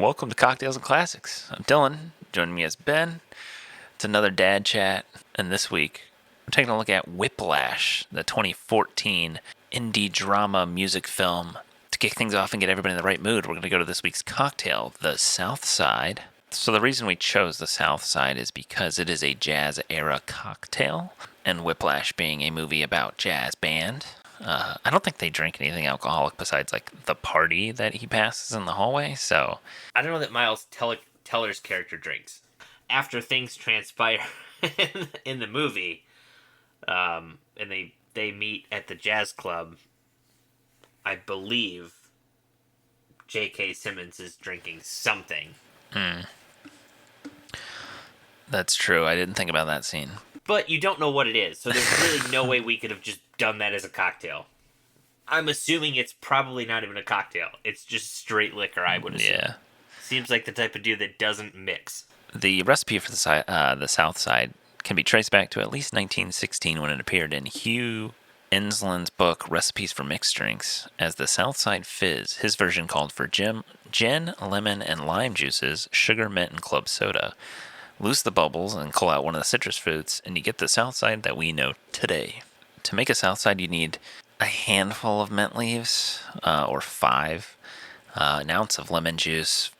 Welcome to Cocktails and Classics. I'm Dylan. Joining me is Ben. It's another dad chat, and this week we're taking a look at Whiplash, the 2014 indie drama music film. To kick things off and get everybody in the right mood, we're going to go to this week's cocktail, the Southside. So the reason we chose the Southside is because it is a jazz-era cocktail, and Whiplash being a movie about jazz band. I don't think they drink anything alcoholic besides like the party that he passes in the hallway. So I don't know that Miles Teller's character drinks. After things transpire in the movie, and they meet at the jazz club, I believe J.K. Simmons is drinking something. That's true. I didn't think about that scene. But you don't know what it is, so there's really no way we could have just done that as a cocktail. I'm assuming it's probably not even a cocktail. It's just straight liquor, I would assume. Yeah. Seems like the type of dude that doesn't mix. The recipe for the Southside can be traced back to at least 1916 when it appeared in Hugh Enslin's book Recipes for Mixed Drinks as the Southside Fizz. His version called for gin, lemon, and lime juices, sugar, mint, and club soda. Loose the bubbles and cull out one of the citrus fruits, and you get the Southside that we know today. To make a Southside, you need a handful of mint leaves, or 5, an ounce of lemon juice,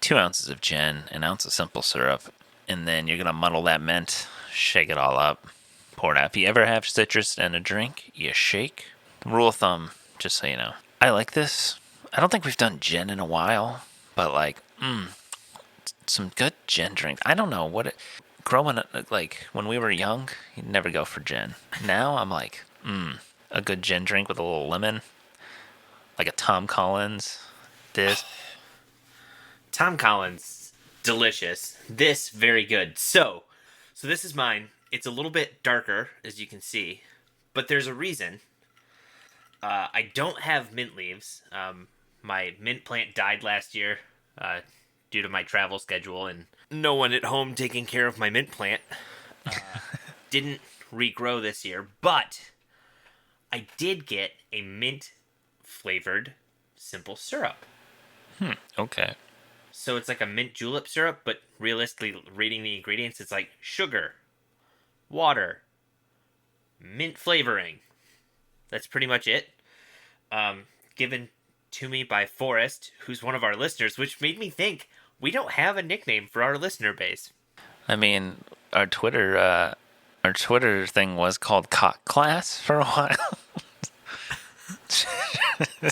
2 ounces of gin, an ounce of simple syrup, and then you're going to muddle that mint, shake it all up, pour it out. If you ever have citrus in a drink, you shake. Rule of thumb, just so you know. I like this. I don't think we've done gin in a while, but like, some good gin drinks. I don't know what it... Growing up, like, when we were young, you'd never go for gin. Now I'm like, a good gin drink with a little lemon. Like a Tom Collins. This. Tom Collins, delicious. This, very good. So this is mine. It's a little bit darker, as you can see, but there's a reason. I don't have mint leaves. My mint plant died last year due to my travel schedule, and no one at home taking care of my mint plant. Didn't regrow this year, but I did get a mint-flavored simple syrup. Okay. So it's like a mint julep syrup, but realistically, reading the ingredients, it's like sugar, water, mint flavoring. That's pretty much it. Given to me by Forrest, who's one of our listeners, which made me think we don't have a nickname for our listener base. I mean, our Twitter thing was called Cock Class for a while.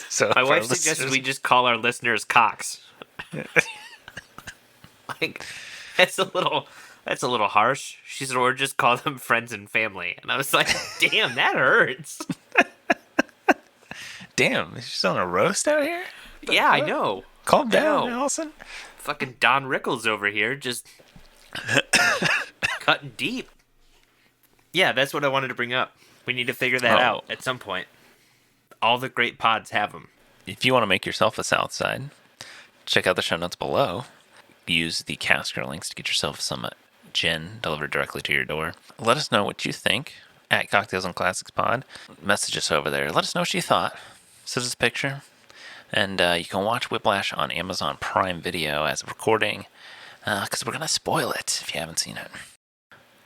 So my wife suggested we just call our listeners cocks. Like, that's a little harsh. She said, or just call them friends and family. And I was like, damn, that hurts. Damn, she's on a roast out here? Yeah, I know. Calm down, Allison. Fucking Don Rickles over here, just cutting deep. Yeah, that's what I wanted to bring up. We need to figure that out at some point. All the great pods have them. If you want to make yourself a Southside, check out the show notes below. Use the caster links to get yourself some gin delivered directly to your door. Let us know what you think at Cocktails and Classics Pod. Message us over there. Let us know what you thought. Send us a picture. And you can watch Whiplash on Amazon Prime Video as of recording, because we're going to spoil it if you haven't seen it.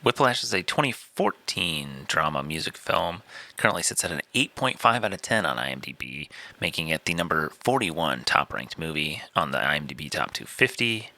Whiplash is a 2014 drama music film. Currently sits at an 8.5 out of 10 on IMDb, making it the number 41 top-ranked movie on the IMDb Top 250.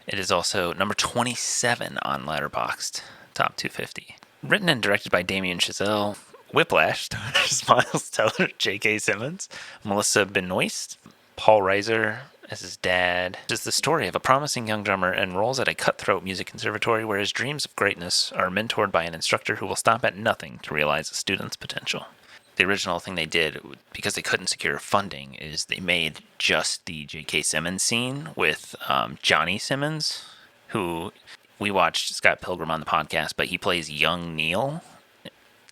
It is also number 27 on Letterboxd Top 250. Written and directed by Damien Chazelle, Whiplash stars Miles Teller, J.K. Simmons, Melissa Benoist, Paul Reiser as his dad. It is the story of a promising young drummer enrolls at a cutthroat music conservatory where his dreams of greatness are mentored by an instructor who will stop at nothing to realize a student's potential. The original thing they did, because they couldn't secure funding, is they made just the J.K. Simmons scene with Johnny Simmons, who we watched Scott Pilgrim on the podcast, but he plays young Neil,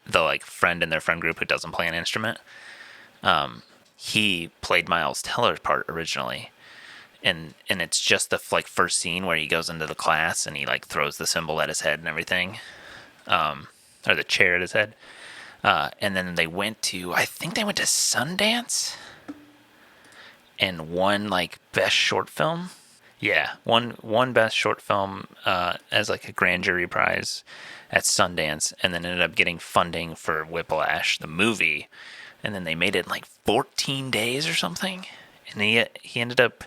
the like friend in their friend group who doesn't play an instrument. He played Miles Teller's part originally, and it's just the like first scene where he goes into the class and he like throws the cymbal at his head and everything, or the chair at his head. And then I think they went to Sundance and won like best short film. Yeah, one best short film as like a grand jury prize at Sundance, and then ended up getting funding for Whiplash, the movie, and then they made it in like 14 days or something, and he ended up,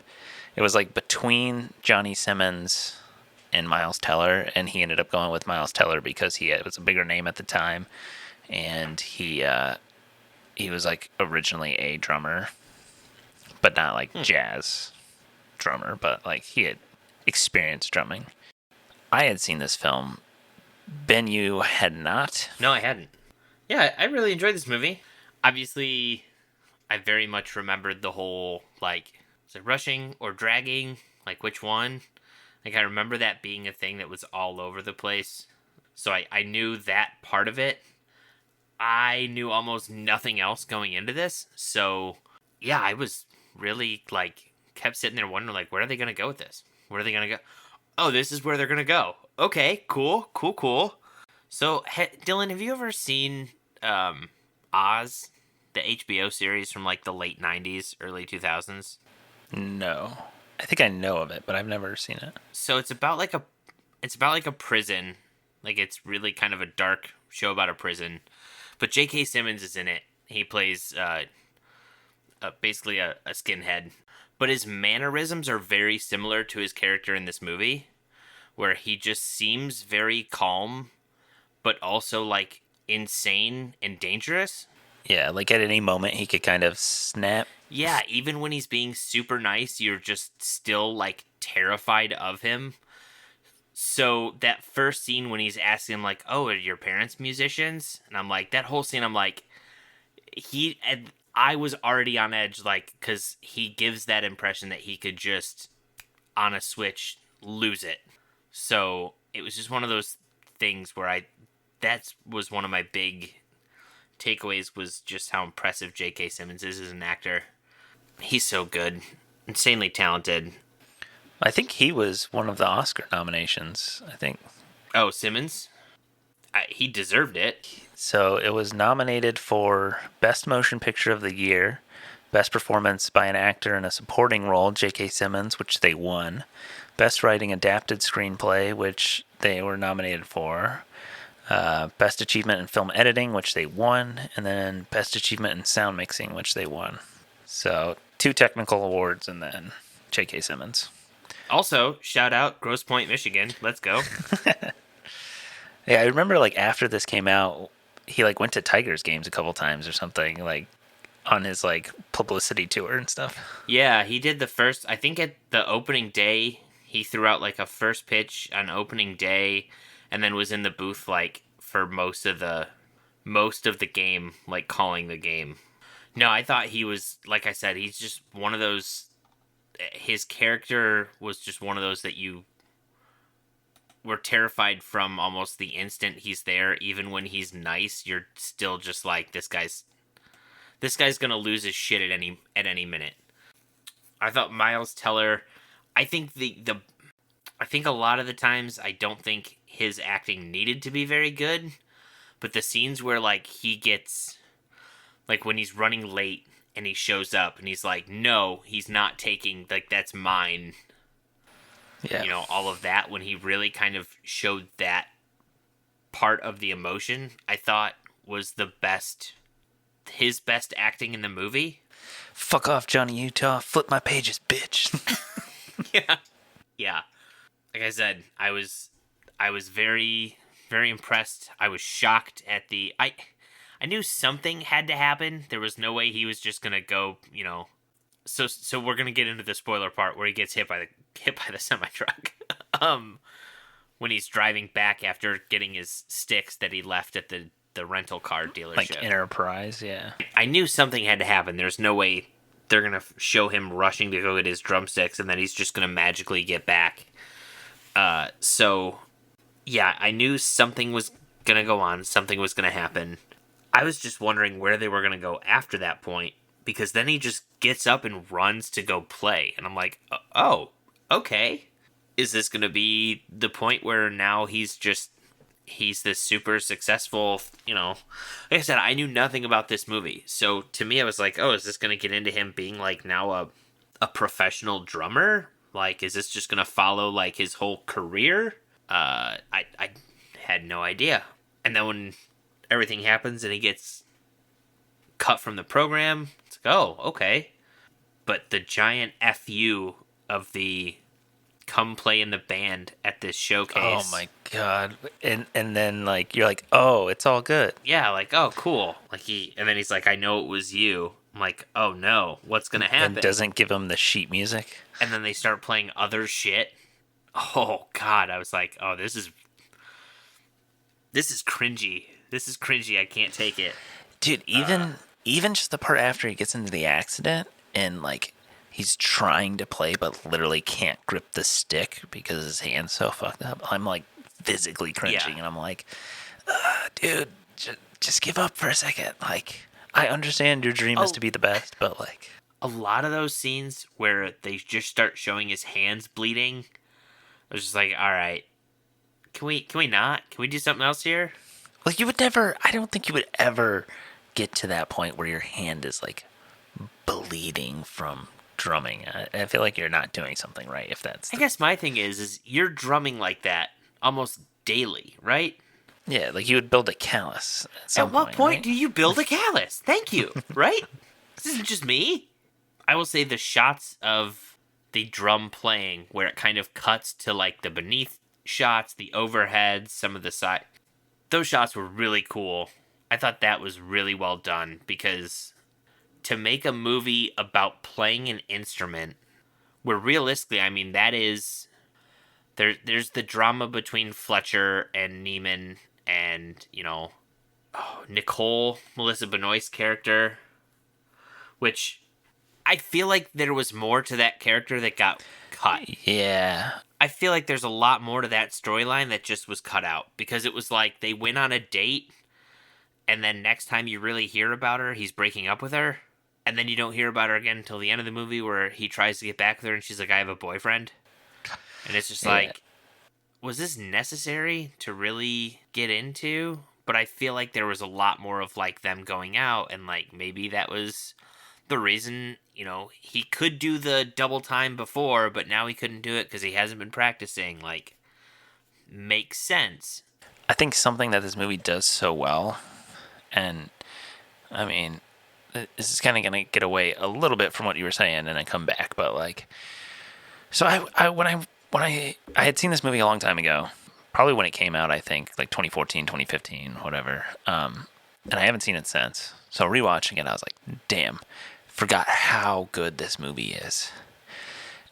it was like between Johnny Simmons and Miles Teller, and he ended up going with Miles Teller because was a bigger name at the time, and he was like originally a drummer, but not like jazz drummer, but like he had experienced drumming. I had seen this film. Ben, you had not? No, I hadn't. Yeah, I really enjoyed this movie. Obviously, I very much remembered the whole, like, is it rushing or dragging? Like, which one? Like, I remember that being a thing that was all over the place. So I knew that part of it. I knew almost nothing else going into this. So, yeah, I was really, like, kept sitting there wondering, like, where are they going to go with this? Where are they going to go? Oh, this is where they're going to go. Okay, cool. So, Dylan, have you ever seen Oz, the HBO series from, like, the late 90s, early 2000s? No. I think I know of it, but I've never seen it. So it's about like a prison. Like, it's really kind of a dark show about a prison. But J.K. Simmons is in it. He plays basically a skinhead. But his mannerisms are very similar to his character in this movie, where he just seems very calm, but also like insane and dangerous. Yeah, like at any moment he could kind of snap. Yeah, even when he's being super nice, you're just still like terrified of him. So that first scene when he's asking him like, "Oh, are your parents musicians?" And I'm like, that whole scene, I'm like, I was already on edge, like, because he gives that impression that he could just on a switch lose it. So it was just one of those things where that was one of my big takeaways, was just how impressive J.K. Simmons is as an actor. He's so good, insanely talented. I think he was one of the Oscar nominations, I think. Oh, Simmons? He deserved it. So it was nominated for Best Motion Picture of the Year, Best Performance by an Actor in a Supporting Role, J.K. Simmons, which they won, Best Writing Adapted Screenplay, which they were nominated for, Best Achievement in Film Editing, which they won, and then Best Achievement in Sound Mixing, which they won. So 2 technical awards and then J.K. Simmons. Also, shout out Grosse Pointe, Michigan. Let's go. Yeah, I remember like after this came out, he like went to Tigers games a couple times or something, like on his like publicity tour and stuff. Yeah, he did the first, I think at the opening day, he threw out like a first pitch on opening day, and then was in the booth like for most of the game, like calling the game. No, I thought he was, like I said, he's just one of those, his character was just one of those that you were terrified from almost the instant he's there. Even when he's nice, you're still just like, this guy's gonna lose his shit at any minute. I thought Miles Teller, I think I think a lot of the times I don't think his acting needed to be very good, but the scenes where like he gets, like when he's running late and he shows up and he's like, no, he's not taking, like, that's mine. Yeah. You know, all of that, when he really kind of showed that part of the emotion, I thought was his best acting in the movie. Fuck off, Johnny Utah. Flip my pages, bitch. Yeah. Like I said, I was very, very impressed. I was shocked at I knew something had to happen. There was no way he was just gonna go, you know. So we're gonna get into the spoiler part where he gets hit by the semi truck. When he's driving back after getting his sticks that he left at the rental car dealership. Like Enterprise, yeah. I knew something had to happen. There's no way they're gonna show him rushing to go get his drumsticks and then he's just gonna magically get back. So yeah, I knew something was gonna go on. Something was gonna happen. I was just wondering where they were going to go after that point, because then he just gets up and runs to go play. And I'm like, oh, okay. Is this going to be the point where now he's this super successful, you know? Like I said, I knew nothing about this movie. So to me, I was like, oh, is this going to get into him being like now a professional drummer? Like, is this just gonna follow like his whole career? I had no idea. And then when everything happens and he gets cut from the program, it's like, oh, okay. But the giant FU of the come play in the band at this showcase. Oh my god! And then like you're like, oh, it's all good. Yeah, like, oh, cool. Like and then he's like, I know it was you. I'm like, oh no, what's gonna happen? And doesn't give him the sheet music. And then they start playing other shit. Oh god, I was like, oh, this is cringy. This is cringy. I can't take it. Dude, even just the part after he gets into the accident and like he's trying to play but literally can't grip the stick because his hand's so fucked up. I'm like physically cringing, and I'm like, dude, just give up for a second. Like, I understand your dream is to be the best, but like a lot of those scenes where they just start showing his hands bleeding, I was just like, all right, can we not? Can we do something else here? Like, you would never, I don't think you would ever get to that point where your hand is like bleeding from drumming. I feel like you're not doing something right if that's I guess my thing is you're drumming like that almost daily, right? Yeah, like you would build a callus at what point right? do you build a callus? Thank you, right? This isn't just me. I will say the shots of the drum playing where it kind of cuts to like the beneath shots, the overheads, some of the side, those shots were really cool. I thought that was really well done, because to make a movie about playing an instrument, where realistically, I mean, that is, there's the drama between Fletcher and Neiman and, you know, Nicole, Melissa Benoist's character, which I feel like there was more to that character that got cut. Yeah. I feel like there's a lot more to that storyline that just was cut out, because it was like they went on a date and then next time you really hear about her, he's breaking up with her. And then you don't hear about her again until the end of the movie, where he tries to get back with her and she's like, I have a boyfriend. And it's just like, was this necessary to really get into? But I feel like there was a lot more of like them going out, and like maybe that was the reason, you know, he could do the double time before, but now he couldn't do it because he hasn't been practicing. Like, makes sense. I think something that this movie does so well, and I mean, this is kind of going to get away a little bit from what you were saying and then come back, but like, so when I had seen this movie a long time ago, probably when it came out, I think like 2014, 2015, whatever. And I haven't seen it since. So rewatching it, I was like, damn, forgot how good this movie is.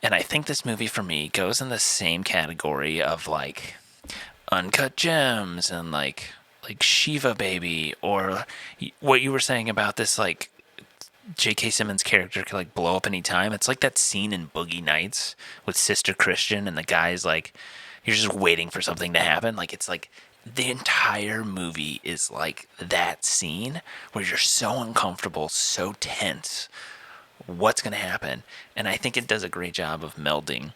And I think this movie for me goes in the same category of like Uncut Gems and like Shiva Baby, or what you were saying about this like J.K. Simmons character could like blow up any time. It's like that scene in Boogie Nights with Sister Christian, and the guy's like, you're just waiting for something to happen. Like, it's like the entire movie is like that scene where you're so uncomfortable, so tense. What's going to happen? And I think it does a great job of melding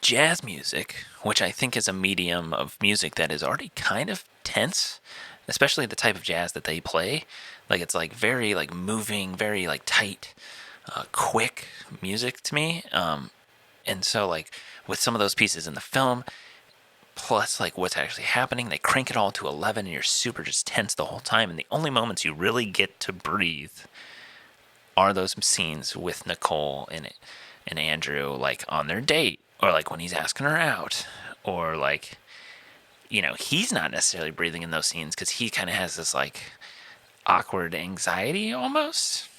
jazz music, which I think is a medium of music that is already kind of tense, especially the type of jazz that they play. Like, it's like very like moving, very like tight, quick music to me. And so like with some of those pieces in the film, plus like what's actually happening, they crank it all to 11 and you're super just tense the whole time. And the only moments you really get to breathe are those scenes with Nicole and Andrew, like on their date, or like when he's asking her out, or like, you know, he's not necessarily breathing in those scenes because he kind of has this like awkward anxiety almost,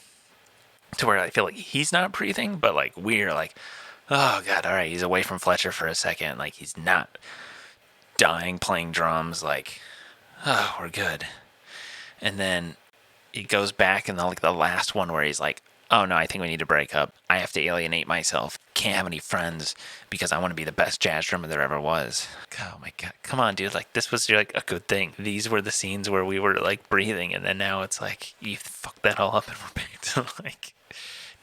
to where I feel like he's not breathing, but like we're like, oh god, all right, he's away from Fletcher for a second, like he's not dying playing drums, like, oh, we're good. And then it goes back in the last one where he's like, oh no, I think we need to break up. I have to alienate myself. Can't have any friends because I want to be the best jazz drummer there ever was. Oh my god, come on, dude! Like, this was like a good thing. These were the scenes where we were like breathing, and then now it's like you fucked that all up, and we're back to like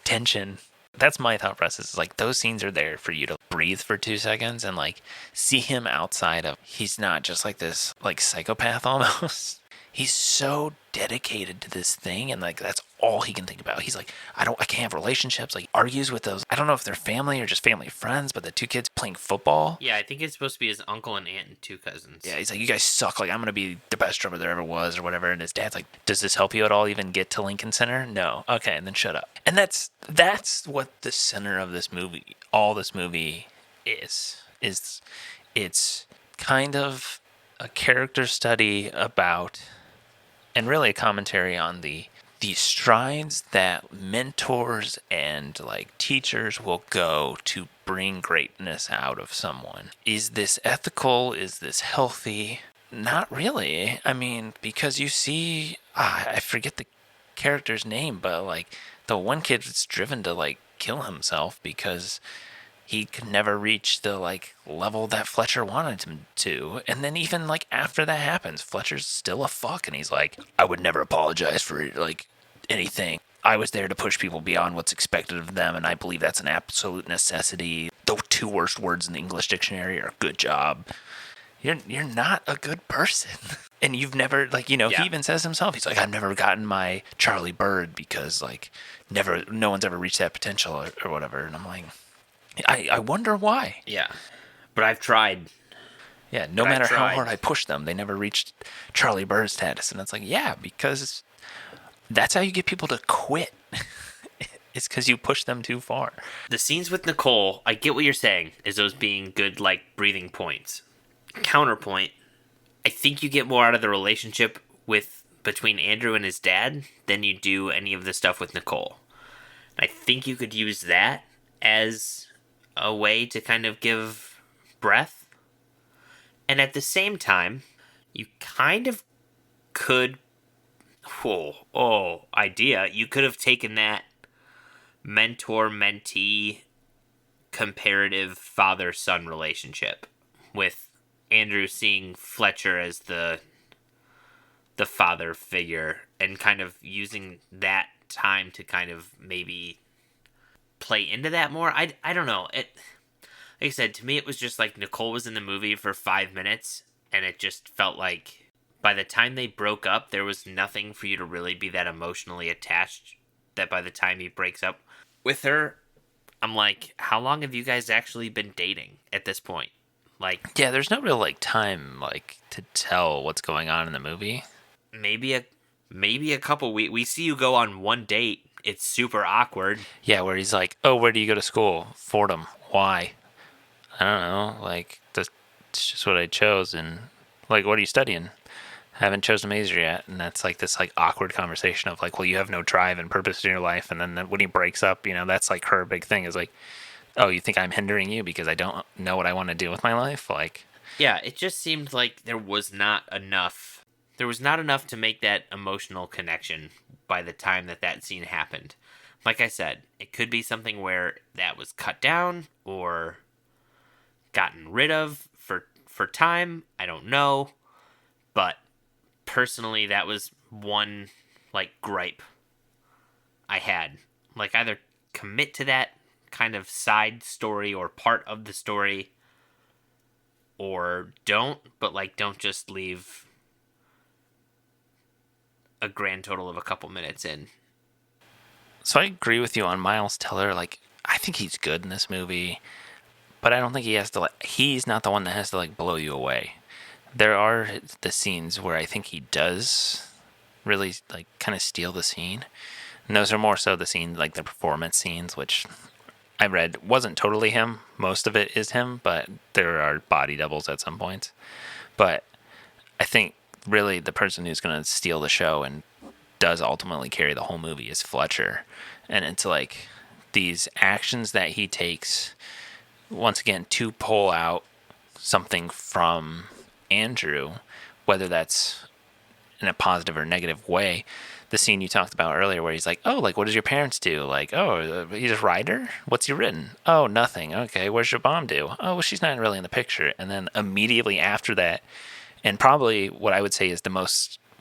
tension. That's my thought process. Is like those scenes are there for you to breathe for 2 seconds and like see him outside of. He's not just like this like psychopath almost. he's so dedicated to this thing, and like that's all he can think about. He's like, I can't have relationships. Like, argues with those, I don't know if they're family or just family friends, but the two kids playing football. Yeah, I think it's supposed to be his uncle and aunt and two cousins. Yeah, he's like, you guys suck. Like, I'm gonna be the best drummer there ever was, or whatever. And his dad's like, does this help you at all? Even get to Lincoln Center? No. Okay, and then shut up. And that's what the center of this movie, all this movie is it's kind of a character study about, and really a commentary on the strides that mentors and like teachers will go to bring greatness out of someone. Is this ethical? Is this healthy? Not really. I mean, because you see, I forget the character's name, but like the one kid was driven to like kill himself because he could never reach the like level that Fletcher wanted him to. And then even like after that happens, Fletcher's still a fuck, and he's like, I would never apologize for like anything. I was there to push people beyond what's expected of them, and I believe that's an absolute necessity. The two worst words in the English dictionary are good job. You're not a good person. And you've never, like, you know, Yeah. he even says himself, he's like, I've never gotten my Charlie Bird because like no one's ever reached that potential or whatever. And I'm like, I wonder why. Yeah. But I've tried. Yeah, no But I matter how tried. hard I push them, they never reached Charlie Bird status. And it's like, yeah, because that's how you get people to quit. It's because you push them too far. The scenes with Nicole, I get what you're saying, is those being good, like, breathing points. Counterpoint, I think you get more out of the relationship between Andrew and his dad than you do any of the stuff with Nicole. I think you could use that as a way to kind of give breath. And at the same time, you kind of could, idea, you could have taken that mentor-mentee comparative father-son relationship with Andrew seeing Fletcher as the father figure and kind of using that time to kind of maybe play into that more. I don't know. Like I said, to me it was just like Nicole was in the movie for 5 minutes and it just felt like by the time they broke up there was nothing for you to really be that emotionally attached, that by the time he breaks up with her, I'm like, how long have you guys actually been dating at this point? Like, Yeah, there's no real like time like to tell what's going on in the movie. maybe a couple weeks. We see you go on one date. It's super awkward. Yeah, where he's like, oh, where do you go to school? Fordham. Why? I don't know. Like, that's just what I chose. And like, what are you studying? Haven't chosen a major yet. And that's like this like awkward conversation of like, well, you have no drive and purpose in your life. And then when he breaks up, you know, that's like her big thing is like, oh, you think I'm hindering you because I don't know what I want to do with my life? Like, Yeah, it just seemed like there was not enough. There was not enough to make that emotional connection by the time that scene happened. Like I said, it could be something where that was cut down or gotten rid of for time. I don't know. But personally, that was one, like, gripe I had. Like, either commit to that kind of side story or part of the story, or don't, but, like, don't just leave a grand total of a couple minutes in. so I agree with you on Miles Teller. Like, I think he's good in this movie, but I don't think he has to, like, he's not the one that has to, like, blow you away. There are the scenes where I think he does really, like, kind of steal the scene. And those are more so the scenes, like the performance scenes, which I read wasn't totally him. Most of it is him, but there are body doubles at some points. But I think really the person who's going to steal the show and does ultimately carry the whole movie is Fletcher. And it's like these actions that he takes, once again, to pull out something from Andrew, whether that's in a positive or negative way. The scene you talked about earlier where he's like, oh, like, what does your parents do? Like, oh, he's a writer? What's he written? Oh, nothing. Okay, where's your mom do? Oh, well, she's not really in the picture. And then immediately after that, and probably what I would say is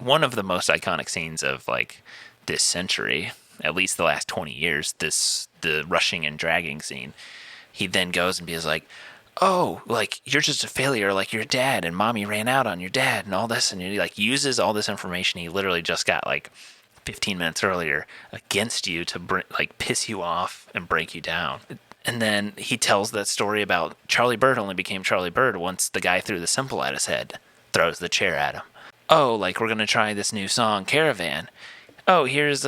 one of the most iconic scenes of, like, this century, at least the last 20 years, the rushing and dragging scene. He then goes and be like, oh, like, you're just a failure, like your dad, and mommy ran out on your dad, and all this, and he like uses all this information he literally just got like 15 minutes earlier against you to like piss you off and break you down. And then he tells that story about Charlie Bird only became Charlie Bird once the guy threw the simple at his head, throws the chair at him. Oh, like, we're gonna try this new song, Caravan. Oh, here's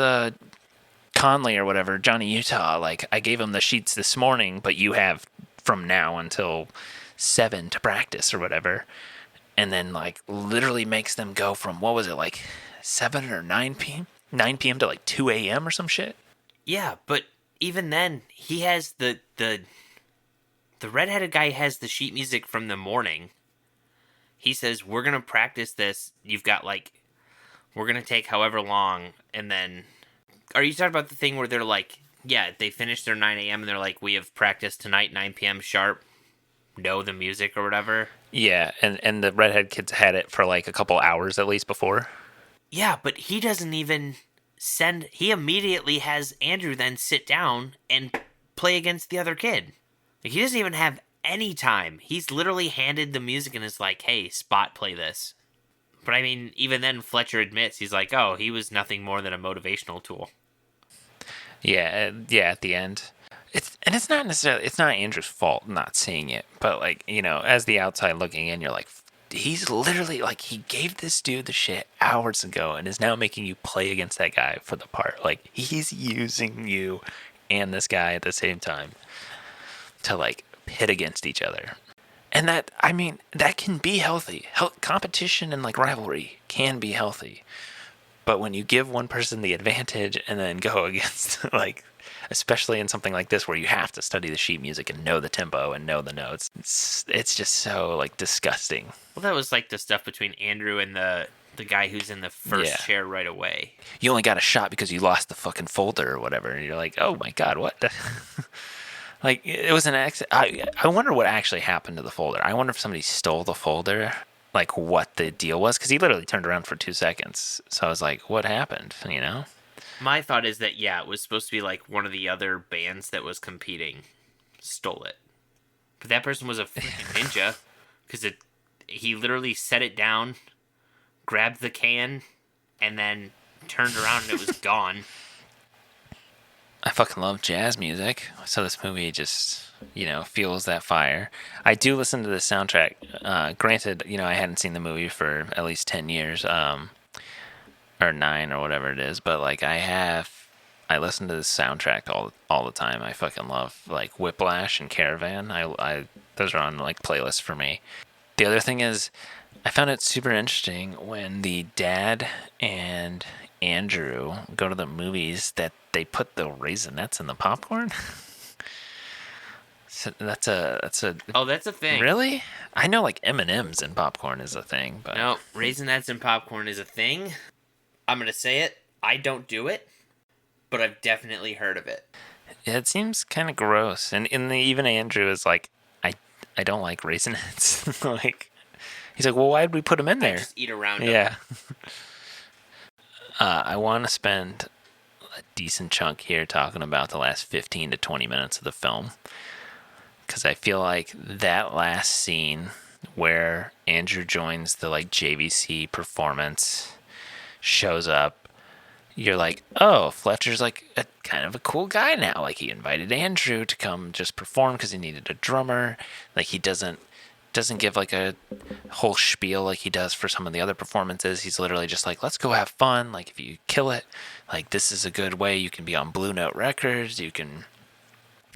Conley or whatever, Johnny Utah. Like, I gave him the sheets this morning, but you have from now until 7 to practice or whatever. And then, like, literally makes them go from, what was it, like 7 or 9 p.m.? 9 p.m. to like 2 a.m. or some shit? Yeah, but even then, he has the redheaded guy has the sheet music from the morning. He says, we're going to practice this. You've got like, we're going to take however long. And then, are you talking about the thing where they're like, yeah, they finish their 9 a.m. and they're like, we have practice tonight, 9 p.m. sharp. Know the music or whatever. Yeah, and the redhead kids had it for like a couple hours at least before. Yeah, but he doesn't even he immediately has Andrew then sit down and play against the other kid. Like, he doesn't even have any time. He's literally handed the music and is like, hey, Spot, play this. But I mean, even then Fletcher admits, he's like, oh, he was nothing more than a motivational tool. Yeah, at the end. It's not necessarily, it's not Andrew's fault not seeing it, but like, you know, as the outside looking in, you're like, he's literally like, he gave this dude the shit hours ago and is now making you play against that guy for the part. Like, he's using you and this guy at the same time to like pit against each other. And that, I mean, that can be healthy. Competition and like rivalry can be healthy. But when you give one person the advantage and then go against, like, especially in something like this where you have to study the sheet music and know the tempo and know the notes, it's just so, like, disgusting. Well, that was like the stuff between Andrew and the guy who's in the first chair right away. You only got a shot because you lost the fucking folder or whatever. And you're like, oh my God, what? Like, it was an accident. I wonder what actually happened to the folder. I wonder if somebody stole the folder. Like, what the deal was, because he literally turned around for 2 seconds. So I was like, what happened, you know? My thought is that, yeah, it was supposed to be like one of the other bands that was competing stole it. But that person was a freaking ninja, because he literally set it down, grabbed the can, and then turned around and it was gone. I fucking love jazz music, so this movie just, you know, fuels that fire. I do listen to the soundtrack. Granted, you know, I hadn't seen the movie for at least 10 years, or 9 or whatever it is, but like I listen to the soundtrack all the time. I fucking love like Whiplash and Caravan. I those are on like playlists for me. The other thing is, I found it super interesting when the dad and Andrew go to the movies that they put the Raisinets in the popcorn. So that's a Oh, that's a thing. Really? I know like M&M's in popcorn is a thing, but no, Raisinets in popcorn is a thing. I'm gonna say it. I don't do it, but I've definitely heard of it. Yeah, it seems kind of gross. And even Andrew is like, I don't like Raisinets. Like, he's like, well, why'd we put them in there? I just eat around them. Yeah. I want to spend a decent chunk here talking about the last 15 to 20 minutes of the film, because I feel like that last scene where Andrew joins the like JVC performance, shows up, you're like, oh, Fletcher's like a kind of a cool guy now. Like, he invited Andrew to come just perform because he needed a drummer. Like, he doesn't give like a whole spiel like he does for some of the other performances. He's literally just like, let's go have fun. Like, if you kill it, like, this is a good way you can be on Blue Note Records. You can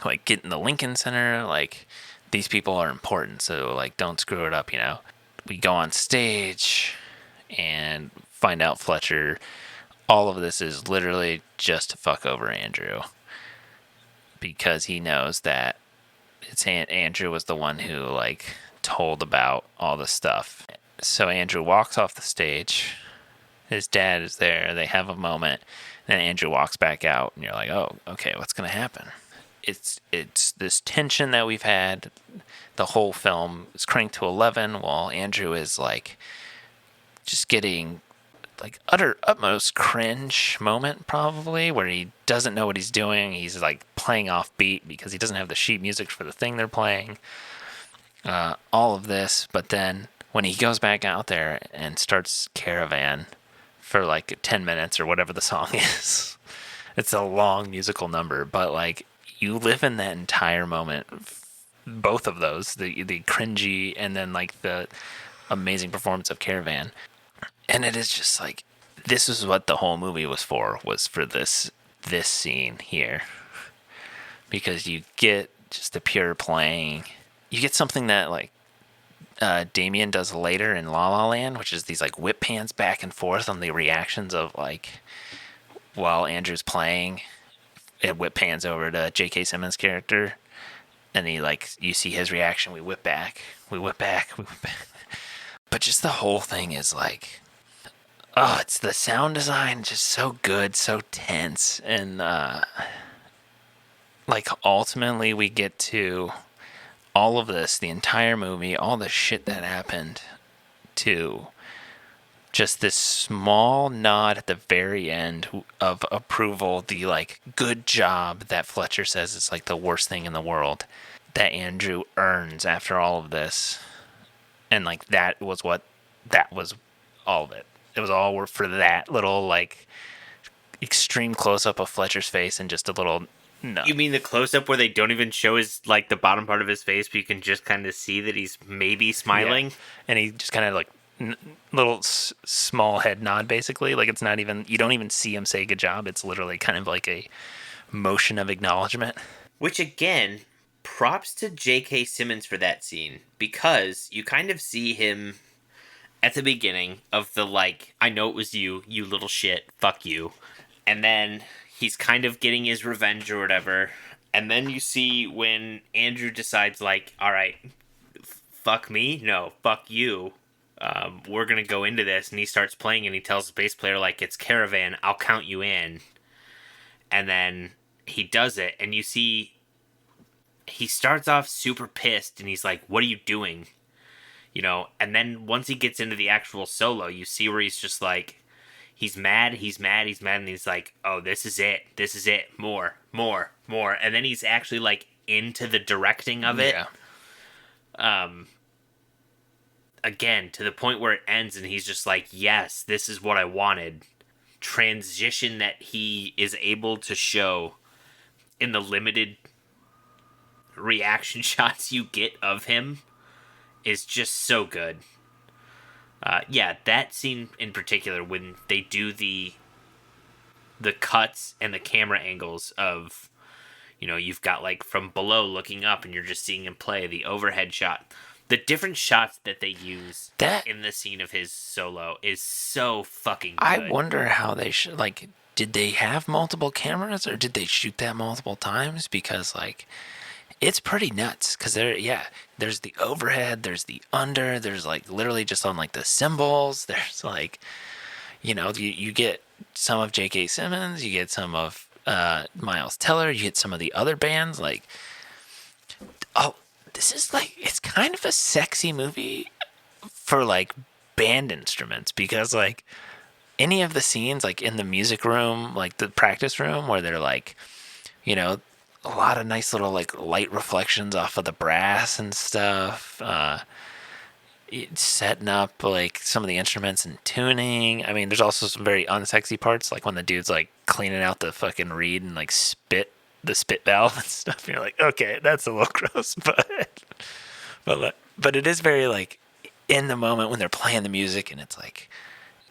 like get in the Lincoln Center. Like, these people are important, so like, don't screw it up, you know. We go on stage and find out Fletcher, all of this is literally just to fuck over Andrew, because he knows that Andrew was the one who like told about all the stuff. So Andrew walks off the stage. His dad is there. They have a moment. Then Andrew walks back out, and you're like, oh, okay, what's gonna happen? It's this tension that we've had. The whole film is cranked to 11, while Andrew is like just getting like utmost cringe moment, probably, where he doesn't know what he's doing. He's like playing off beat because he doesn't have the sheet music for the thing they're playing. all of this, but then when he goes back out there and starts Caravan for like 10 minutes or whatever the song is, it's a long musical number, but like you live in that entire moment, both of those, the cringy and then like the amazing performance of Caravan. And it is just like, this is what the whole movie was for this scene here, because you get just the pure playing. You get something that like Damien does later in La La Land, which is these like whip pans back and forth on the reactions of like while Andrew's playing. It whip pans over to J.K. Simmons' character, and he like you see his reaction. We whip back, we whip back, we whip back. But just the whole thing is like, oh, it's the sound design just so good, so tense, and like ultimately we get to all of this, the entire movie, all the shit that happened, to just this small nod at the very end of approval, the like good job that Fletcher says is like the worst thing in the world that Andrew earns after all of this. And like that was all of it. It was all for that little like extreme close up of Fletcher's face and just a little no. You mean the close up where they don't even show his like the bottom part of his face, but you can just kind of see that he's maybe smiling? Yeah. And he just kind of like little small head nod, basically. Like it's not even, you don't even see him say good job. It's literally kind of like a motion of acknowledgement. Which again, props to J.K. Simmons for that scene, because you kind of see him at the beginning of the like, I know it was you, you little shit, fuck you. And then he's kind of getting his revenge or whatever. And then you see when Andrew decides like, all right, fuck me, no, fuck you. We're gonna go into this, and he starts playing, and he tells the bass player like, it's Caravan, I'll count you in. And then he does it, and you see he starts off super pissed, and he's like, what are you doing? You know, and then once he gets into the actual solo, you see where he's just like, he's mad, and he's like, oh, this is it, more. And then he's actually like into the directing of it. Yeah. Again, to the point where it ends, and he's just like, yes, this is what I wanted. Transition that he is able to show in the limited reaction shots you get of him is just so good. Yeah, that scene in particular, when they do the cuts and the camera angles of, you know, you've got like from below looking up and you're just seeing him play, the overhead shot, the different shots that they use that in the scene of his solo is so fucking good. I wonder how they should, like, did they have multiple cameras or did they shoot that multiple times? Because like it's pretty nuts, because there's the overhead, there's the under, there's like literally just on like the cymbals, there's like, you know, you get some of J.K. Simmons, you get some of Miles Teller, you get some of the other bands. Like, oh, this is like, it's kind of a sexy movie for like band instruments, because like any of the scenes like in the music room, like the practice room, where they're like, you know, a lot of nice little like light reflections off of the brass and stuff, setting up like some of the instruments and tuning. I mean, there's also some very unsexy parts, like when the dude's like cleaning out the fucking reed and like the spit valve and stuff. You're like, okay, that's a little gross, but it is very like in the moment when they're playing the music, and it's like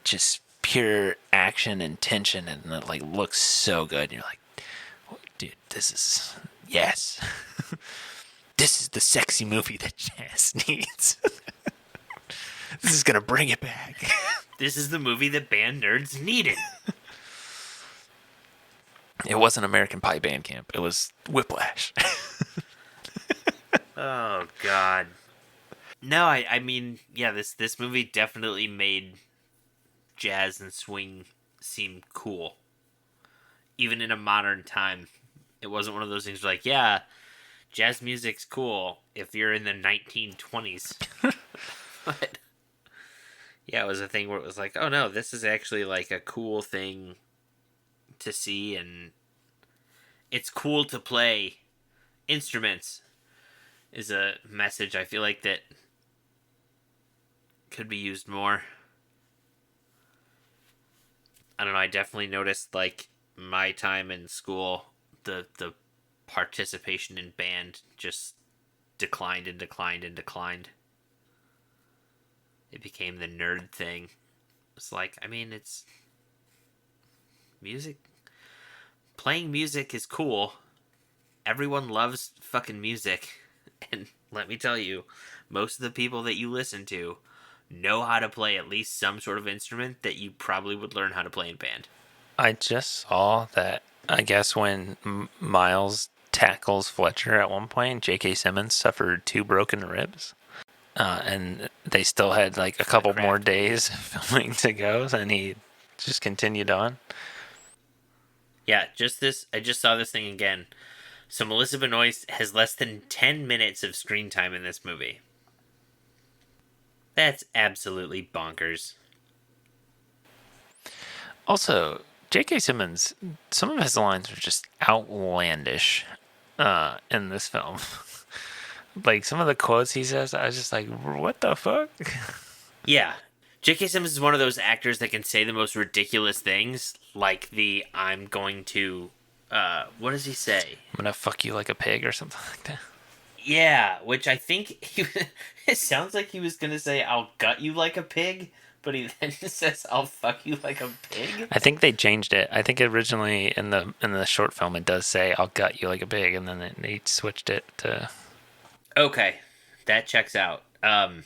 just pure action and tension, and it like looks so good. And you're like, dude, this is, yes. This is the sexy movie that jazz needs. This is going to bring it back. This is the movie that band nerds needed. It wasn't American Pie Band Camp. It was Whiplash. Oh, God. No, I mean, yeah, this movie definitely made jazz and swing seem cool. Even in a modern time. It wasn't one of those things where like, yeah, jazz music's cool if you're in the 1920s. But yeah, it was a thing where it was like, oh no, this is actually like a cool thing to see, and it's cool to play instruments. is a message I feel like that could be used more. I don't know, I definitely noticed like my time in school, the participation in band just declined and declined and declined. It became the nerd thing. It's like, I mean, it's music. Playing music is cool. Everyone loves fucking music. And let me tell you, most of the people that you listen to know how to play at least some sort of instrument that you probably would learn how to play in band. I just saw that, I guess, when Miles tackles Fletcher at one point, J.K. Simmons suffered 2 broken ribs. And they still had like a couple more days filming to go, and he just continued on. Yeah, I just saw this thing again. So Melissa Benoist has less than 10 minutes of screen time in this movie. That's absolutely bonkers. Also, J.K. Simmons, some of his lines are just outlandish in this film. Like, some of the quotes he says, I was just like, what the fuck? Yeah. J.K. Simmons is one of those actors that can say the most ridiculous things, like I'm going to, what does he say? I'm gonna fuck you like a pig or something like that. Yeah, which I think it sounds like he was going to say, I'll gut you like a pig, but he then says, I'll fuck you like a pig. I think they changed it. I think originally in the short film it does say, I'll gut you like a pig, and then they switched it to... Okay, that checks out. But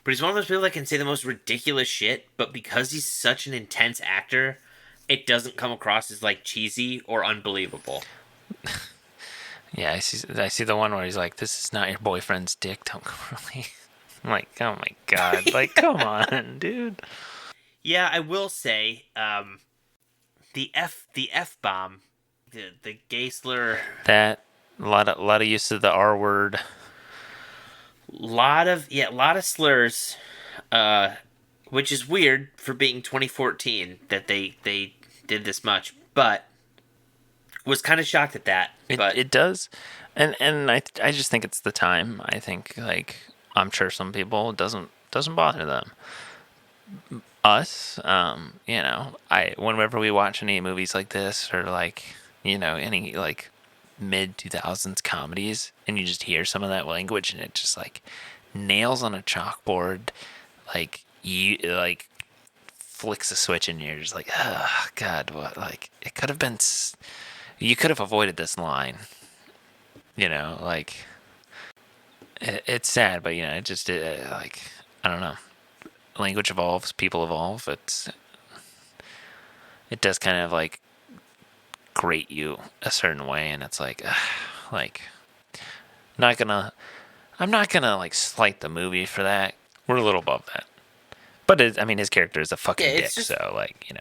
he's one of those people that can say the most ridiculous shit, but because he's such an intense actor, it doesn't come across as like cheesy or unbelievable. Yeah, I see the one where he's like, "This is not your boyfriend's dick, don't really." I'm like, oh my god, like, come on, dude. Yeah, I will say, the F bomb, the gay slur, That a lot of use of the R word. lot of slurs, which is weird for being 2014 that they did this much, but was kind of shocked at that. But It does, and I just think it's the time. I think, like, I'm sure some people it doesn't bother them. Us, whenever we watch any movies like this, or like, any like mid 2000s comedies, and you just hear some of that language, and it just like nails on a chalkboard, like you like flicks a switch, and you're just like, oh god, what? Like, it could have been. You could have avoided this line. Like, it's sad, but it just like, I don't know. Language evolves, people evolve. It does kind of like grate you a certain way, and it's like, like, I'm not gonna like slight the movie for that. We're a little above that, but his character is a fucking dick, just, so like,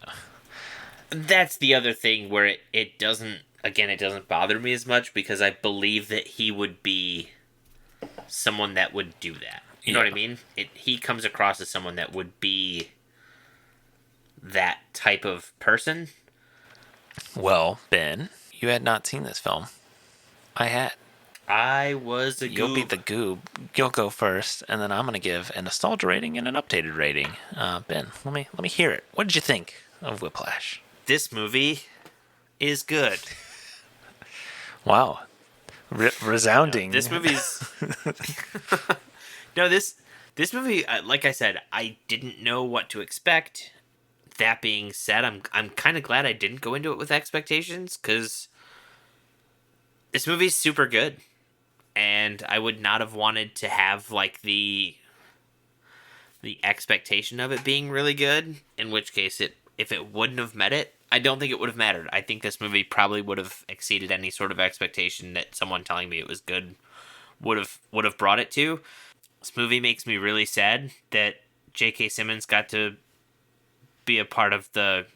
That's the other thing where it doesn't bother me as much, because I believe that he would be someone that would do that. You know what I mean? He comes across as someone that would be that type of person. Well, Ben, you had not seen this film. I had. I was a goob. You'll be the goob. You'll go first, and then I'm gonna give a nostalgia rating and an updated rating. Ben, let me hear it. What did you think of Whiplash? This movie is good. Wow, resounding. This movie's no this movie. Like I said, I didn't know what to expect. That being said, I'm kind of glad I didn't go into it with expectations, because this movie's super good, and I would not have wanted to have like the expectation of it being really good. In which case, if it wouldn't have met it, I don't think it would have mattered. I think this movie probably would have exceeded any sort of expectation that someone telling me it was good would have brought it to. This movie makes me really sad that J.K. Simmons got to be a part of the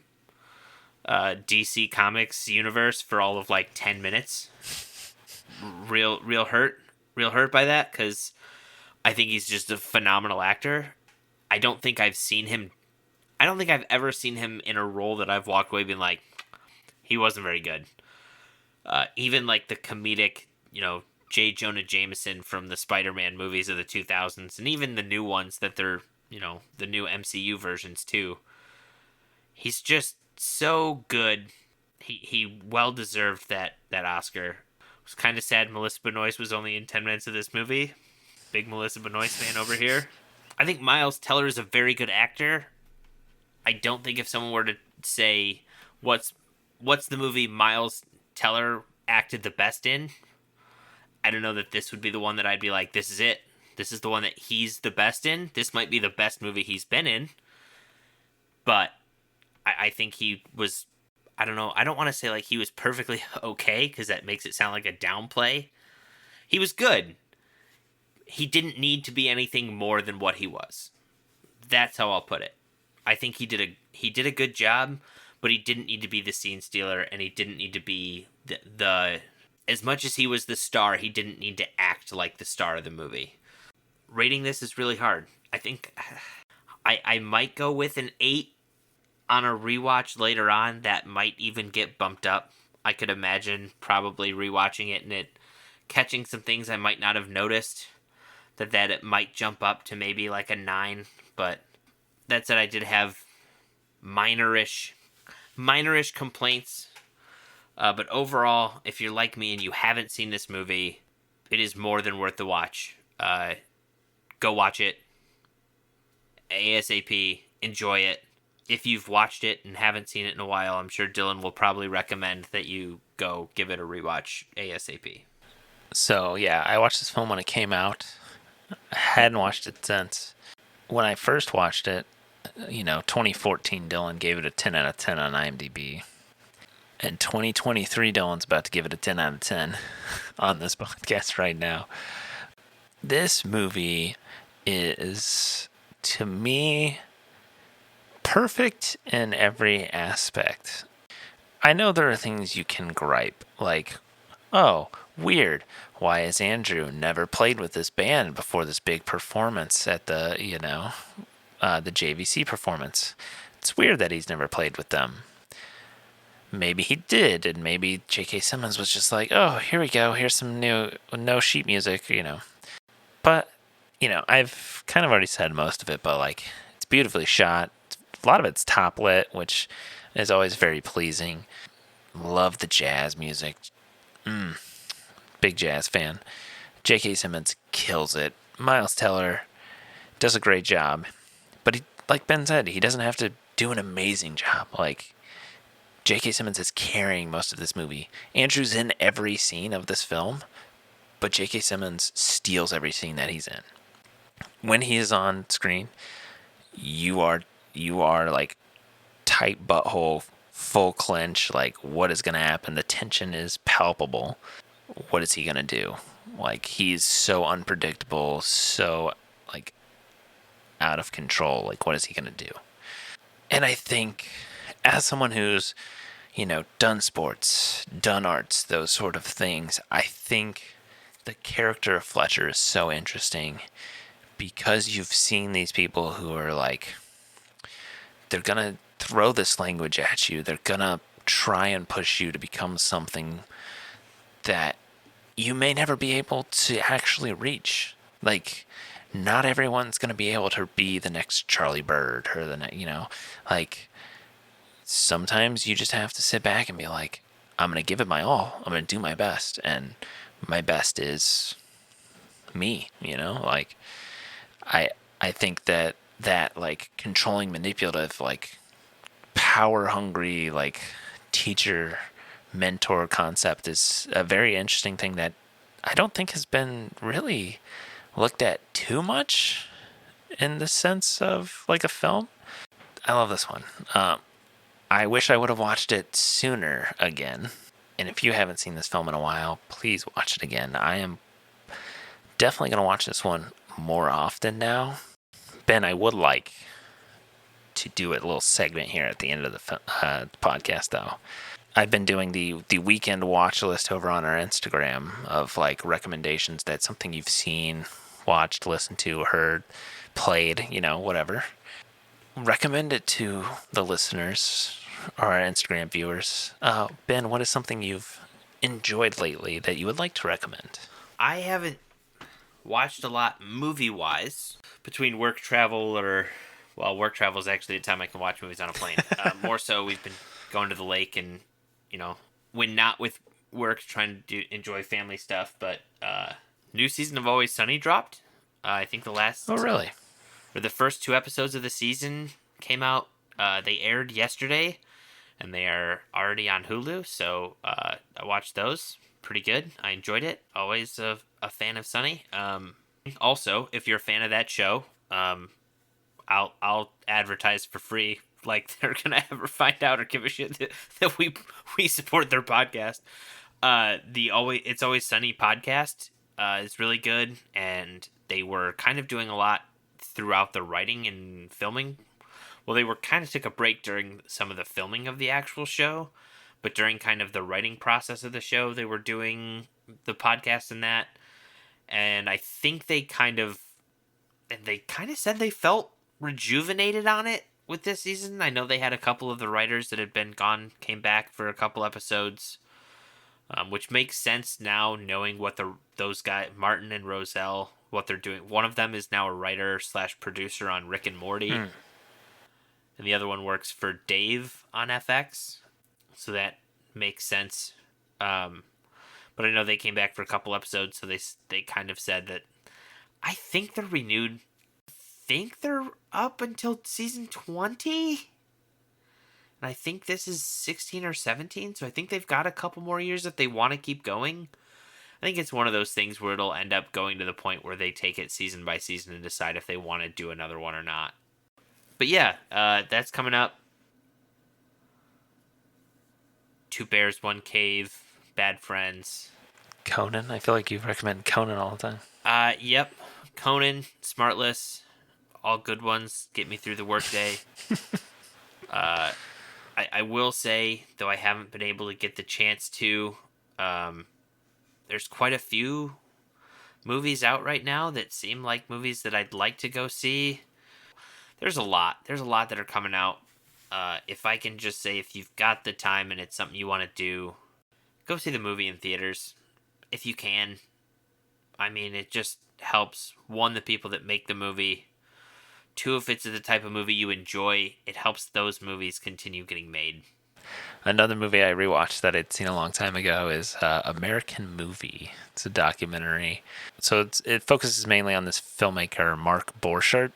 DC Comics universe for all of like 10 minutes. Real hurt by that, because I think he's just a phenomenal actor. I don't think I've ever seen him in a role that I've walked away being like, he wasn't very good. Even like the comedic, J. Jonah Jameson from the Spider-Man movies of the 2000s, and even the new ones that they're, the new MCU versions too. He's just so good. He well deserved that Oscar. I was kind of sad Melissa Benoist was only in 10 minutes of this movie. Big Melissa Benoist fan over here. I think Miles Teller is a very good actor. I don't think if someone were to say what's the movie Miles Teller acted the best in, I don't know that this would be the one that I'd be like, this is it. This is the one that he's the best in. This might be the best movie he's been in. But I think he was, I don't know, I don't want to say like he was perfectly okay, because that makes it sound like a downplay. He was good. He didn't need to be anything more than what he was. That's how I'll put it. I think he did a good job, but he didn't need to be the scene stealer, and he didn't need to be the as much as he was the star, he didn't need to act like the star of the movie. Rating this is really hard. I think I might go with an 8 on a rewatch later on. That might even get bumped up. I could imagine probably rewatching it and it catching some things I might not have noticed. That it might jump up to maybe like a 9, but that said, I did have minorish complaints. But overall, if you're like me and you haven't seen this movie, it is more than worth the watch. Go watch it ASAP. Enjoy it. If you've watched it and haven't seen it in a while, I'm sure Dylan will probably recommend that you go give it a rewatch ASAP. So, yeah, I watched this film when it came out. I hadn't watched it since. When I first watched it, 2014, Dylan gave it a 10 out of 10 on IMDb. And 2023, Dylan's about to give it a 10 out of 10 on this podcast right now. This movie is, to me, perfect in every aspect. I know there are things you can gripe, like, oh, weird. Why has Andrew never played with this band before this big performance at the JVC performance? It's weird that he's never played with them. Maybe he did, and maybe J.K. Simmons was just like, oh, here we go. Here's some new no sheet music, But, I've kind of already said most of it, but, it's beautifully shot. A lot of it's top lit, which is always very pleasing. Love the jazz music. Big jazz fan. J.K. Simmons kills it. Miles Teller does a great job. But he, like Ben said, he doesn't have to do an amazing job. J.K. Simmons is carrying most of this movie. Andrew's in every scene of this film, but J.K. Simmons steals every scene that he's in. When he is on screen, you are tight butthole, full clench, what is going to happen? The tension is palpable. What is he going to do? He's so unpredictable, so, out of control. What is he going to do? And I think, as someone who's, done sports, done arts, those sort of things, I think the character of Fletcher is so interesting because you've seen these people who are they're going to throw this language at you. They're going to try and push you to become something that you may never be able to actually reach. Not everyone's going to be able to be the next Charlie Bird or the next, sometimes you just have to sit back and be like, I'm going to give it my all. I'm going to do my best. And my best is me, I think that controlling, manipulative, power hungry, teacher mentor concept is a very interesting thing that I don't think has been really looked at too much in the sense of a film. I love this one. I wish I would have watched it sooner again. And if you haven't seen this film in a while, please watch it again. I am definitely going to watch this one more often now. Ben, I would like to do a little segment here at the end of the podcast, though. I've been doing the weekend watch list over on our Instagram of recommendations that's something you've seen, watched, listened to, heard, played, whatever. Recommend it to the listeners or our Instagram viewers. Ben, what is something you've enjoyed lately that you would like to recommend? I haven't watched a lot movie-wise between work travel work travel is actually the time I can watch movies on a plane. More so, we've been going to the lake and, when not with work, trying to enjoy family stuff. But new season of Always Sunny dropped. I think Oh, really? the first 2 episodes of the season came out. They aired yesterday, and they are already on Hulu. So I watched those. Pretty good. I enjoyed it. Always a fan of Sunny. Also, if you're a fan of that show, I'll advertise for free. Like they're gonna ever find out or give a shit that we support their podcast. It's Always Sunny podcast is really good, and they were kind of doing a lot throughout the writing and filming. Well, they were kind of took a break during some of the filming of the actual show, but during kind of the writing process of the show, they were doing the podcast and that. And I think they kind of said they felt rejuvenated on it with this season. I know they had a couple of the writers that had been gone came back for a couple episodes, which makes sense now knowing what those guys Martin and Roselle what they're doing. One of them is now a writer / producer on Rick and Morty, and the other one works for Dave on FX, so that makes sense. But I know they came back for a couple episodes, so they kind of said that I think they're renewed. I think they're up until season 20. And I think this is 16 or 17, so I think they've got a couple more years if they want to keep going. I think it's one of those things where it'll end up going to the point where they take it season by season and decide if they want to do another one or not. But yeah, that's coming up. Two Bears, One Cave, Bad Friends. Conan? I feel like you recommend Conan all the time. Yep. Conan, Smartless, all good ones. Get me through the workday. I will say, though I haven't been able to get the chance to, there's quite a few movies out right now that seem like movies that I'd like to go see. There's a lot that are coming out. If I can just say, if you've got the time and it's something you want to do, go see the movie in theaters. If you can. I mean, it just helps, one, the people that make the movie. Two, if it's the type of movie you enjoy, it helps those movies continue getting made. Another movie I rewatched that I'd seen a long time ago is American Movie. It's a documentary. So it focuses mainly on this filmmaker, Mark Borchardt,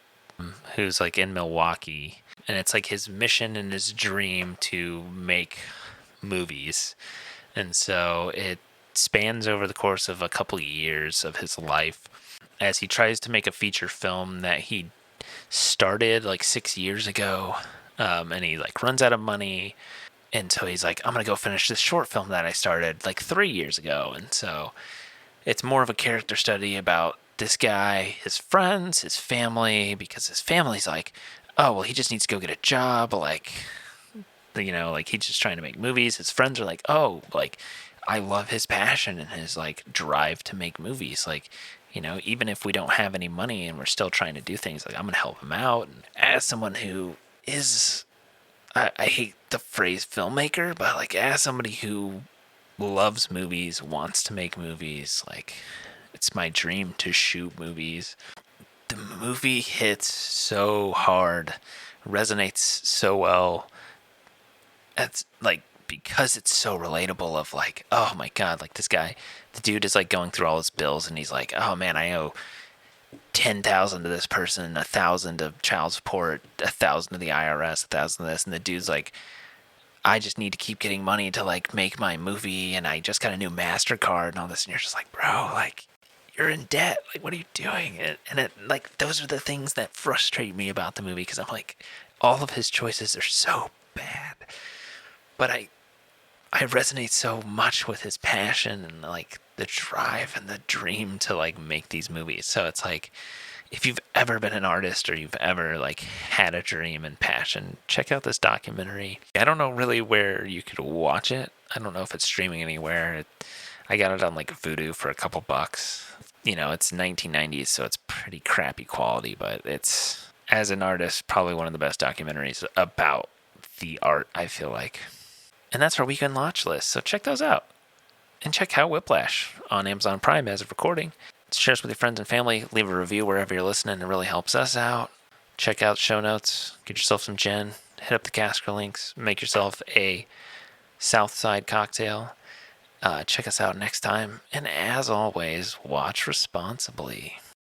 who's like in Milwaukee. And it's like his mission and his dream to make movies. And so it spans over the course of a couple of years of his life as he tries to make a feature film that he started like 6 years ago, and he like runs out of money, and so he's like, I'm gonna go finish this short film that I started like 3 years ago. And so it's more of a character study about this guy, his friends, his family, because his family's like, oh well, he just needs to go get a job, like, like he's just trying to make movies. His friends are like, oh, like I love his passion and his like drive to make movies, like, even if we don't have any money and we're still trying to do things, like I'm going to help him out. And as someone who is, I hate the phrase filmmaker, but like as somebody who loves movies, wants to make movies, like it's my dream to shoot movies. The movie hits so hard, resonates so well. It's like, because it's so relatable of like, oh my God, like this guy, the dude is like going through all his bills and he's like, oh man, I owe 10,000 to this person, 1,000 of child support, 1,000 to the IRS, 1,000 of this. And the dude's like, I just need to keep getting money to like make my movie. And I just got a new MasterCard and all this. And you're just like, bro, like you're in debt. Like, what are you doing? And it like, those are the things that frustrate me about the movie. Cause I'm like, all of his choices are so bad, but I resonate so much with his passion and like the drive and the dream to like make these movies. So it's like, if you've ever been an artist or you've ever like had a dream and passion, check out this documentary. I don't know really where you could watch it. I don't know if it's streaming anywhere. I got it on like Vudu for a couple bucks. It's 1990s, so it's pretty crappy quality, but it's, as an artist, probably one of the best documentaries about the art, I feel like. And that's our weekend watch list, so check those out. And check out Whiplash on Amazon Prime as of recording. Share us with your friends and family. Leave a review wherever you're listening. It really helps us out. Check out show notes. Get yourself some gin. Hit up the caster links. Make yourself a Southside cocktail. Check us out next time. And as always, watch responsibly.